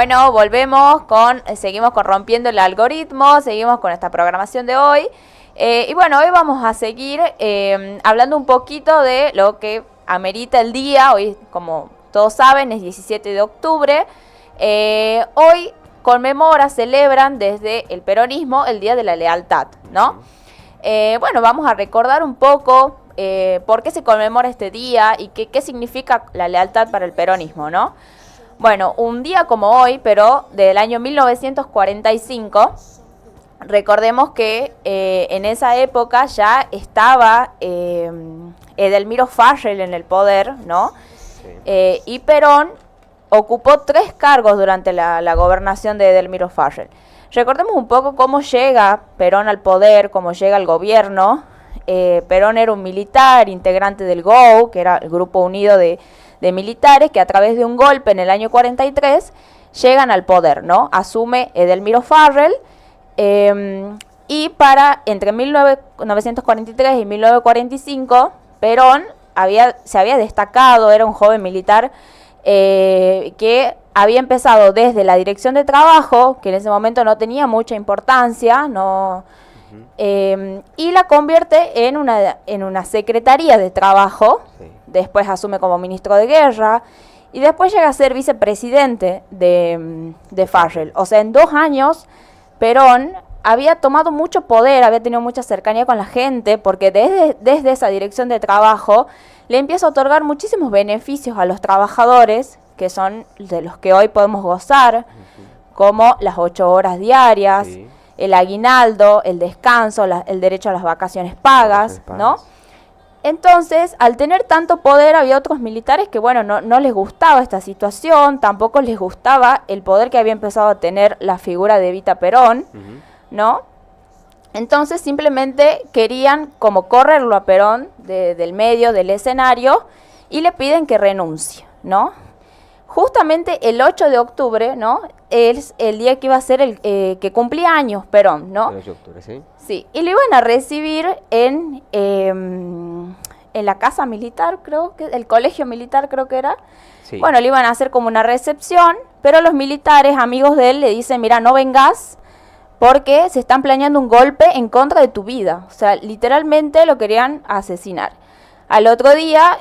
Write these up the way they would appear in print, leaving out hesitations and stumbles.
Bueno, volvemos seguimos con Rompiendo el Algoritmo, seguimos con esta programación de hoy. Y bueno, hoy vamos a seguir hablando un poquito de lo que amerita el día. Hoy, como todos saben, es 17 de octubre. Hoy celebran desde el peronismo el Día de la Lealtad, ¿no? Bueno, vamos a recordar un poco por qué se conmemora este día y qué significa la lealtad para el peronismo, ¿no? Bueno, un día como hoy, pero del año 1945, recordemos que en esa época ya estaba Edelmiro Farrell en el poder, ¿no? Sí. Y Perón ocupó 3 cargos durante la gobernación de Edelmiro Farrell. Recordemos un poco cómo llega Perón al poder, cómo llega al gobierno. Perón era un militar, integrante del GOU, que era el Grupo Unido de militares, que a través de un golpe en el año 43 llegan al poder, ¿no? Asume Edelmiro Farrell, y entre 1943 y 1945, Perón se había destacado, era un joven militar que había empezado desde la dirección de trabajo, que en ese momento no tenía mucha importancia, y la convierte en una secretaría de trabajo. Sí. Después asume como ministro de guerra y después llega a ser vicepresidente de Farrell. O sea, en 2 años Perón había tomado mucho poder, había tenido mucha cercanía con la gente, porque desde esa dirección de trabajo le empieza a otorgar muchísimos beneficios a los trabajadores, que son de los que hoy podemos gozar, como las 8 horas diarias, sí, el aguinaldo, el descanso, el derecho a las vacaciones pagas, ¿no? Entonces, al tener tanto poder, había otros militares que, bueno, no les gustaba esta situación, tampoco les gustaba el poder que había empezado a tener la figura de Evita Perón, ¿no? Entonces, simplemente querían como correrlo a Perón del medio, del escenario, y le piden que renuncie, ¿no? Justamente el 8 de octubre, ¿no?, es el día que iba a ser el que cumplía años Perón, ¿no? El 8 de octubre, ¿sí? Sí, y lo iban a recibir en la casa militar, creo que, el colegio militar creo que era. Sí. Bueno, le iban a hacer como una recepción, pero los militares, amigos de él, le dicen, mira, no vengas porque se están planeando un golpe en contra de tu vida. O sea, literalmente lo querían asesinar. Al otro día,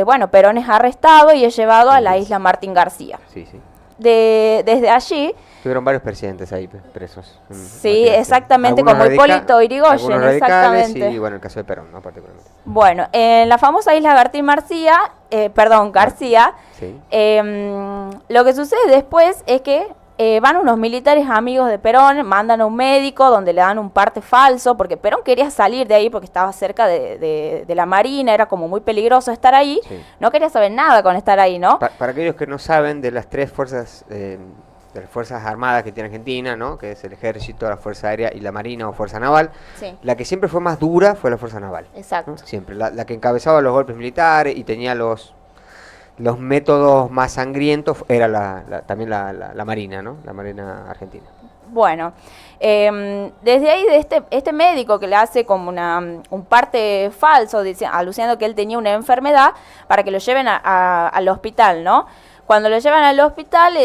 bueno, Perón es arrestado y es llevado a la isla Martín García. Sí, sí. Desde allí... Tuvieron varios presidentes ahí presos. Sí, exactamente, como Hipólito Yrigoyen, exactamente. Y bueno, el caso de Perón, ¿no? Particularmente. Bueno, en la famosa isla García, sí. Lo que sucede después es que van unos militares amigos de Perón, mandan a un médico donde le dan un parte falso, porque Perón quería salir de ahí porque estaba cerca de la Marina, era como muy peligroso estar ahí, sí. No quería saber nada con estar ahí, ¿no? Para aquellos que no saben, de las 3 fuerzas, de las fuerzas armadas que tiene Argentina, ¿no?, que es el Ejército, la Fuerza Aérea y la Marina o Fuerza Naval, sí. La que siempre fue más dura fue la Fuerza Naval. Exacto. ¿No? Siempre, la que encabezaba los golpes militares y tenía los métodos más sangrientos era también la Marina, ¿no? La Marina Argentina. Bueno, desde ahí de este médico que le hace como un parte falso, alucinando que él tenía una enfermedad, para que lo lleven al hospital, ¿no? Cuando lo llevan al hospital,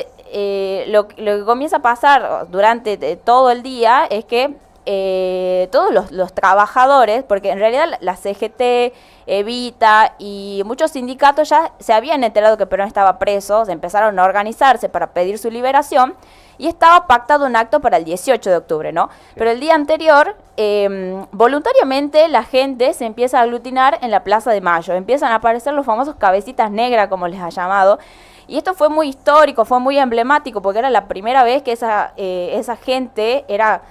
lo que comienza a pasar durante todo el día es que todos los trabajadores, porque en realidad la CGT, Evita y muchos sindicatos ya se habían enterado que Perón estaba preso, se empezaron a organizarse para pedir su liberación y estaba pactado un acto para el 18 de octubre, ¿no? Sí. Pero el día anterior, voluntariamente la gente se empieza a aglutinar en la Plaza de Mayo, empiezan a aparecer los famosos cabecitas negras, como les ha llamado. Y esto fue muy histórico, fue muy emblemático, porque era la primera vez que esa gente era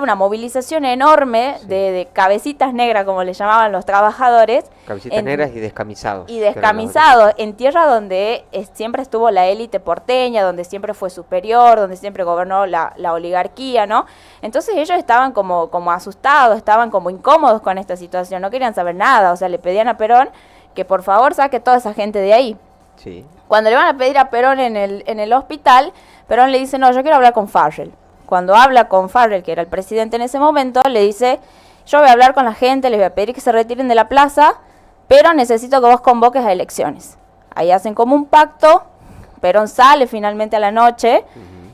una movilización enorme, sí, de cabecitas negras, como le llamaban los trabajadores. Cabecitas negras y descamisados. Y descamisados, en tierra donde siempre estuvo la élite porteña, donde siempre fue superior, donde siempre gobernó la oligarquía, ¿no? Entonces ellos estaban como asustados, estaban como incómodos con esta situación, no querían saber nada, o sea, le pedían a Perón que por favor saque toda esa gente de ahí. Sí. Cuando le van a pedir a Perón en el hospital, Perón le dice, no, yo quiero hablar con Farrell. Cuando habla con Farrell, que era el presidente en ese momento, le dice, yo voy a hablar con la gente, les voy a pedir que se retiren de la plaza, pero necesito que vos convoques a elecciones. Ahí hacen como un pacto, Perón sale finalmente a la noche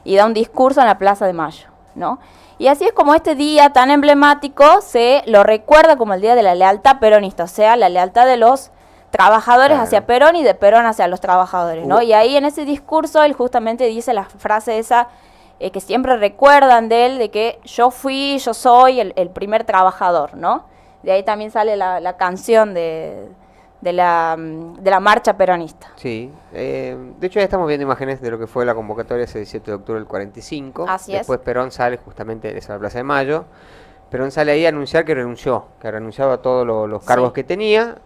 y da un discurso en la Plaza de Mayo, ¿no? Y así es como este día tan emblemático se lo recuerda como el Día de la Lealtad Peronista, o sea, la lealtad de los trabajadores hacia Perón y de Perón hacia los trabajadores, ¿no? Y ahí en ese discurso él justamente dice la frase esa que siempre recuerdan de él, de que yo soy el primer trabajador, ¿no? De ahí también sale la canción de la marcha peronista. Sí, de hecho ya estamos viendo imágenes de lo que fue la convocatoria ese 17 de octubre del 45. Después Perón sale justamente en esa Plaza de Mayo. Perón sale ahí a anunciar que renunciaba a todos los cargos que tenía,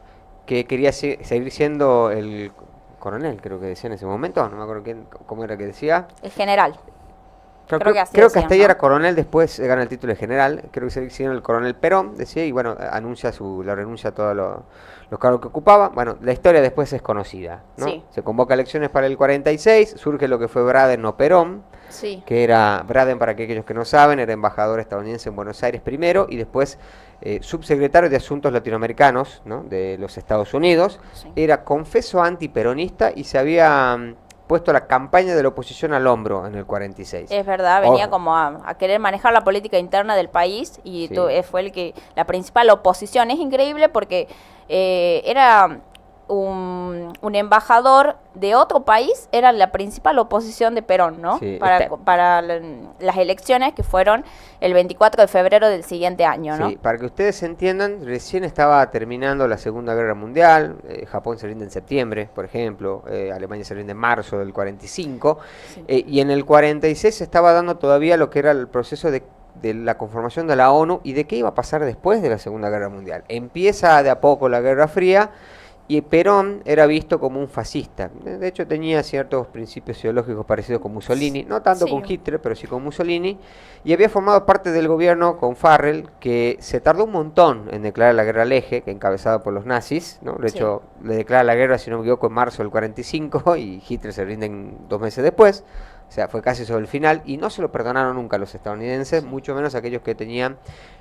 que quería seguir siendo el coronel, creo que decía en ese momento, no me acuerdo cómo era que decía. El general. Creo que hasta ahí era coronel, después gana el título de general, creo que seguía siendo el coronel Perón, decía, y bueno, anuncia la renuncia a todos los cargos que ocupaba. Bueno, la historia después es conocida, ¿no? Sí. Se convoca elecciones para el 46, surge lo que fue Braden o Perón, que era Braden, para aquellos que no saben, era embajador estadounidense en Buenos Aires primero y después subsecretario de Asuntos Latinoamericanos, ¿no?, de los Estados Unidos. Era confeso antiperonista y se había puesto la campaña de la oposición al hombro en el 46. Es verdad, venía como a querer manejar la política interna del país y fue la principal oposición. Es increíble porque era un embajador de otro país, era la principal oposición de Perón, ¿no? Sí, para las elecciones que fueron el 24 de febrero del siguiente año, ¿no? Sí, para que ustedes entiendan, recién estaba terminando la Segunda Guerra Mundial, Japón se rinde en septiembre, por ejemplo, Alemania se rinde en marzo del 45, y en el 46 se estaba dando todavía lo que era el proceso de la conformación de la ONU y de qué iba a pasar después de la Segunda Guerra Mundial. Empieza de a poco la Guerra Fría, y Perón era visto como un fascista. De hecho, tenía ciertos principios ideológicos parecidos con Mussolini, no tanto con Hitler, pero sí con Mussolini, y había formado parte del gobierno con Farrell, que se tardó un montón en declarar la guerra al eje, que encabezada por los nazis, ¿no? De hecho, le declara la guerra, si no me equivoco, en marzo del 45, y Hitler se rinde 2 meses después. O sea, fue casi sobre el final, y no se lo perdonaron nunca a los estadounidenses, mucho menos aquellos que tenían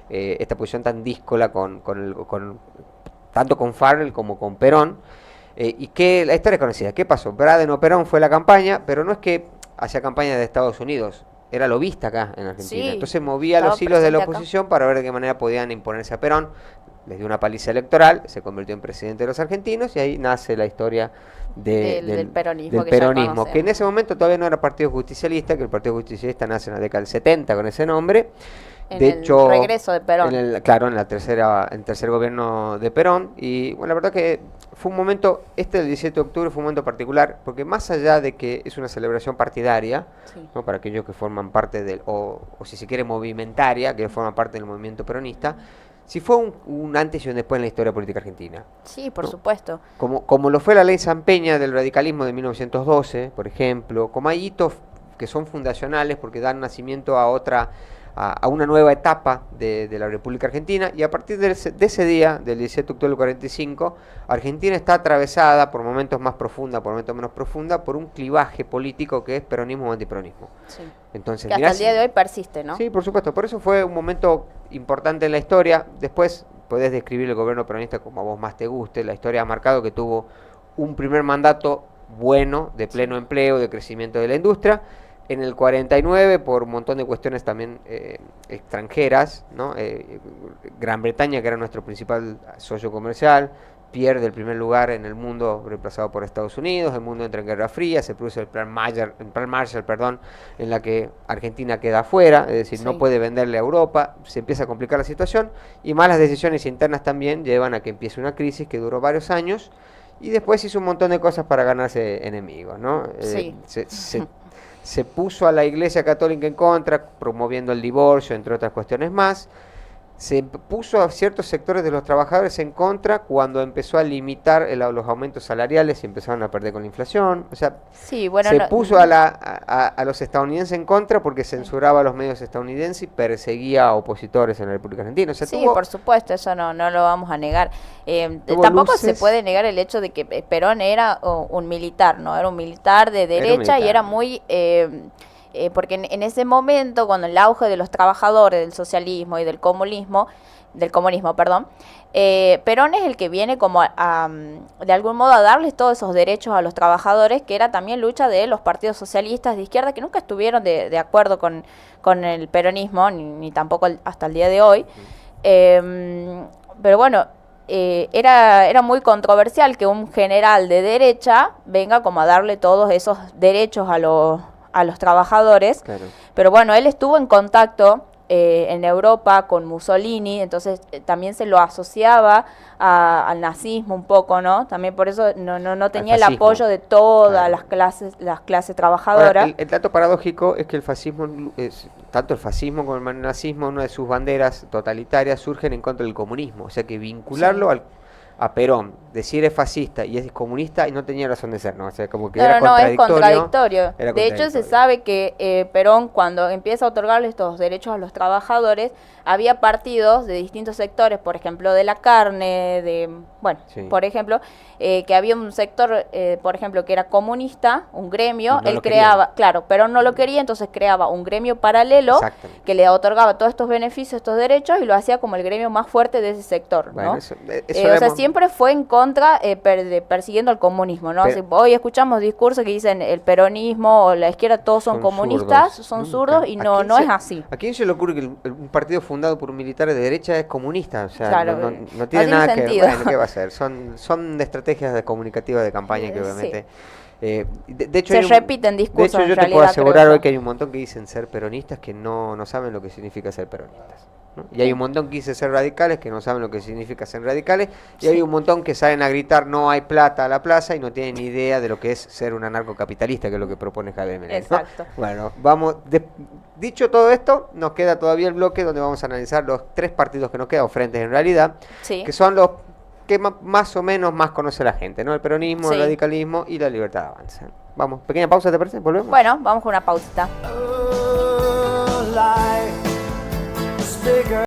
esta posición tan díscola tanto con Farrell como con Perón, y que la historia es conocida. ¿Qué pasó? Braden o Perón fue la campaña, pero no es que hacía campaña de Estados Unidos, era lobista acá en Argentina. Entonces movía los hilos de la oposición para ver de qué manera podían imponerse a Perón. Les dio una paliza electoral, se convirtió en presidente de los argentinos, y ahí nace la historia del peronismo, que en ese momento todavía no era Partido Justicialista, que el Partido Justicialista nace en la década del 70 con ese nombre. De hecho, regreso de Perón. En el tercer gobierno de Perón. Y bueno, la verdad que fue un momento, del 17 de octubre fue un momento particular, porque más allá de que es una celebración partidaria, ¿no?, para aquellos que forman parte o si se quiere movimentaria, que forman parte del movimiento peronista, sí fue un antes y un después en la historia política argentina. Sí, por supuesto. Como lo fue la ley San Peña del radicalismo de 1912, por ejemplo, como hay hitos que son fundacionales porque dan nacimiento a una nueva etapa de la República Argentina, y a partir de ese día, del 17 de octubre del 45, Argentina está atravesada por momentos más profunda, por momentos menos profunda, por un clivaje político que es peronismo o antiperonismo. Sí. Entonces, que hasta el día de hoy persiste, ¿no? Sí, por supuesto, por eso fue un momento importante en la historia. Después podés describir el gobierno peronista como a vos más te guste. La historia ha marcado que tuvo un primer mandato bueno, de pleno empleo, de crecimiento de la industria. En el 49, por un montón de cuestiones también extranjeras, ¿no? Gran Bretaña, que era nuestro principal socio comercial, pierde el primer lugar en el mundo, reemplazado por Estados Unidos. El mundo entra en Guerra Fría, se produce el Plan Marshall, en la que Argentina queda afuera, es decir, no puede venderle a Europa, se empieza a complicar la situación, y malas decisiones internas también llevan a que empiece una crisis que duró varios años, y después hizo un montón de cosas para ganarse enemigos, ¿no? Se puso a la Iglesia Católica en contra, promoviendo el divorcio, entre otras cuestiones más. Se puso a ciertos sectores de los trabajadores en contra cuando empezó a limitar los aumentos salariales y empezaron a perder con la inflación. O sea, se puso a los estadounidenses en contra porque censuraba a los medios estadounidenses y perseguía a opositores en la República Argentina. O sea, por supuesto, eso no lo vamos a negar. Tampoco se puede negar el hecho de que Perón era un militar, ¿no? Era un militar de derecha y era muy porque en ese momento, cuando el auge de los trabajadores, del socialismo y del comunismo, Perón es el que viene como de algún modo a darles todos esos derechos a los trabajadores, que era también lucha de los partidos socialistas de izquierda, que nunca estuvieron de acuerdo con el peronismo, ni tampoco hasta el día de hoy. Pero bueno, era muy controversial que un general de derecha venga como a darle todos esos derechos a los trabajadores. Claro. Pero bueno, él estuvo en contacto en Europa con Mussolini, entonces también se lo asociaba al nazismo un poco, ¿no? También por eso no tenía el apoyo de todas las clases trabajadoras. Ahora, el dato paradójico es que el fascismo, tanto el fascismo como el nazismo, una de sus banderas totalitarias surgen en contra del comunismo, o sea que vincularlo a Perón, decir es fascista y es comunista y no tenía razón de ser, ¿no? O sea, como que era contradictorio. De hecho, se sabe que Perón, cuando empieza a otorgarle estos derechos a los trabajadores, había partidos de distintos sectores, por ejemplo, de la carne, por ejemplo, que había un sector, por ejemplo, que era comunista, un gremio, él creaba, Perón no lo quería, entonces creaba un gremio paralelo que le otorgaba todos estos beneficios, estos derechos, y lo hacía como el gremio más fuerte de ese sector, ¿no? Bueno, o sea, siempre fue en contra, persiguiendo al comunismo, ¿no? Hoy escuchamos discursos que dicen el peronismo o la izquierda, todos son comunistas, son zurdos, y no es así. ¿A quién se le ocurre que un partido fundado por militares de derecha es comunista? O sea, no tiene nada que ver. Bueno, ¿qué va a ser? Son estrategias comunicativas de campaña que obviamente... de hecho, se repiten discursos. De hecho, yo te puedo asegurar hoy que hay un montón que dicen ser peronistas que no saben lo que significa ser peronistas, ¿no? Y hay un montón que dicen ser radicales que no saben lo que significa ser radicales, y hay un montón que salen a gritar no hay plata a la plaza y no tienen ni idea de lo que es ser un anarcocapitalista, que es lo que propone Javier Milei, ¿no? Exacto. Bueno, dicho todo esto, nos queda todavía el bloque donde vamos a analizar los 3 partidos que nos quedan, o frentes en realidad, que son los que más o menos más conoce la gente, ¿no? El peronismo, el radicalismo y la Libertad Avanza. Vamos, pequeña pausa, ¿te parece? ¿Volvemos? Bueno, vamos con una pausita.